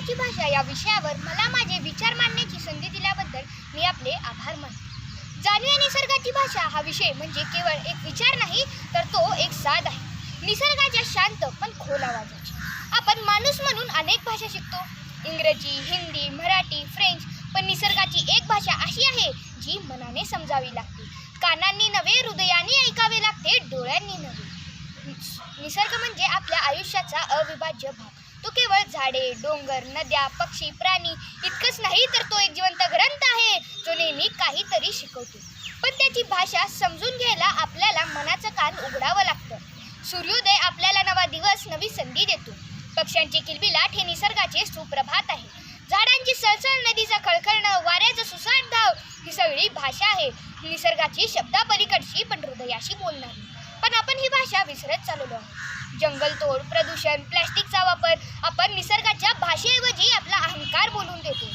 निसर्गाची भाषा या विषयावर मला माझे विचार मांडण्याची संधी दिल्याबद्दल मी आपले आभार मानतो. जाणूया निसर्गाची भाषा हा विषय म्हणजे केवळ एक विचार नाही, तर तो एक साध आहे. निसर्गाच्या शांत पण खोल आवाजाची. आपण माणूस म्हणून अनेक भाषा शिकतो, इंग्रजी, हिंदी, मराठी, फ्रेंच. पण निसर्गाची एक भाषा अशी आहे जी मनाने समजावी लागते, कानांनी नव्हे हृदयाने ऐकावे लागते, डोळ्यांनी नव्हे. निसर्ग म्हणजे आपल्या आयुष्याचा अविभाज्य भाग. तो केवळ झाडे, डोंगर, नद्या, पक्षी, प्राणी इतकंच नाही, तर तो एक जिवंत ग्रंथ आहे जो नेहमी काहीतरी शिकवतो. पण त्याची भाषा समजून घ्यायला आपल्याला मनाचं कान उघडावं लागतं. सूर्योदय आपल्याला नवा दिवस, नवी संधी देतो. पक्ष्यांचे किलबिलाट हे निसर्गाचे सुप्रभात आहे. झाडांची सळसळ, नदीचा खळखळणं, वाऱ्याचं सुसाट धाव ही सगळी भाषा आहे. निसर्गाची शब्दापलीकडची पण हृदयाशी बोलणारी. पण आपण ही भाषा विसरत चाललो आहोत. जंगलतोड, प्रदूषण, प्लॅस्टिकचा वापर आपण निसर्गाच्या भाषेऐवजी आपला अहंकार बोलून देतो.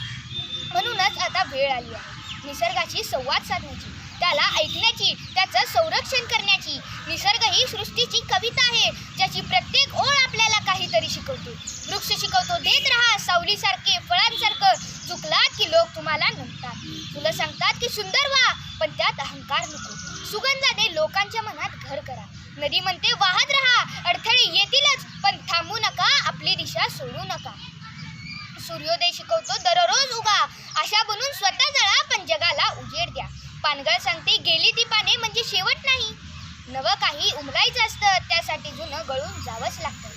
म्हणूनच आता वेळ आली आहे निसर्गाशी संवाद साधण्याची, त्याला ऐकण्याची, त्याचं संरक्षण करण्याची. निसर्ग ही सृष्टीची कविता आहे, ज्याची प्रत्येक ओळ आपल्याला काहीतरी शिकवते. वृक्ष शिकवतो देत राहा, सावलीसारखे, फळांसारखं. चुकलात की लोक तुम्हाला नमतात, तुला सांगतात की सुंदर व्हा, पण त्यात अहंकार नको. सुगंधाने लोकांच्या मनात घर करा. नदी म्हणते वाहत राहा, अडथळे येतीलच, पण थांबू नका, आपली दिशा सोडू नका. सूर्योदय शिकवतो दररोज उगा, आशा बनून स्वतः जळा, पण जगाला उजेड द्या. पानगळ सांगते गेली ती पाने म्हणजे शेवट नाही, नवं काही उमलायचं असतं, त्यासाठी जुनं गळून जावंच लागतं.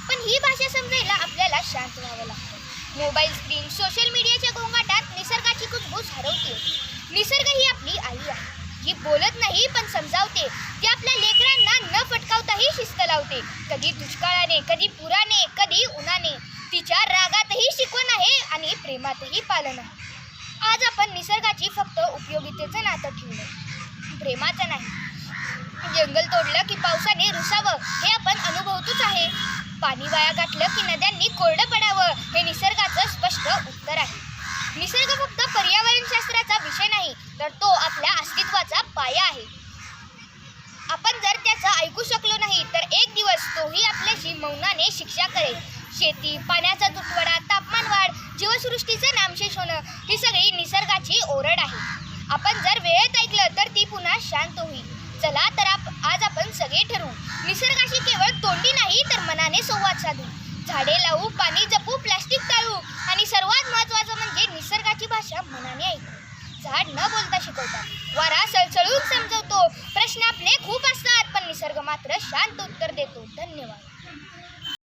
पण ही भाषा समजायला आपल्याला शांत व्हावं लागतं. मोबाईल स्क्रीन, सोशल मीडियाच्या गोंगाटात निसर्गाची कुजबूज हरवते. निसर्ग ही आपली आई आहे, जी बोलत नाही पण समजावते. ती आपल्या लेकरांना न फटकावताही शिस्त लावते, कधी दुष्काळाने, कधी पुराने, कधी उन्हाने. तिच्या रागातही शिकवण आहे आणि प्रेमातही पालन आहे. आज आपण निसर्गाची फक्त उपयोगितेचं नातं ठेवलं, प्रेमाचं नाही. जंगल तोडलं की पावसाने रुसावं, हे आपण अनुभवतोच आहे. पाणी वाया गाठलं की नद्यांनी कोरडं पडावं, हे निसर्गाचं स्पष्ट उत्तर आहे. निसर्ग फक्त पर्यावरणशास्त्राचा विषय नाही, तर तो आपल्या अस्तित्वाचा पाया आहे. आपण जर त्याचं ऐकू शकलो नाही, तर एक दिवस तोही आपल्याशी मौनाने शिक्षा करेल. शेती, पाण्याचा तुटवडा, तापमान वाढ, जीवसृष्टीचं नामशेष होणं ही सगळी निसर्गाची ओरड आहे. आपण जर वेळेत ऐकलं तर ती पुन्हा शांत होईल. चला तर आज आपण सगळे ठरवू, निसर्गाशी केवळ तोंडी नाही तर मनाने संवाद साधू. झाडे लावू, पाणी जपू, प्लास्टिक टाळू आणि सर्वात महत्त्वाचं म्हणजे निसर्गाची भाषा मनाने ऐकू. झाड न बोलता शिकवतात, वारा सळसळून समजवतो. प्रश्न आपले खूप असतात, पण निसर्ग मात्र शांत उत्तर देतो. धन्यवाद.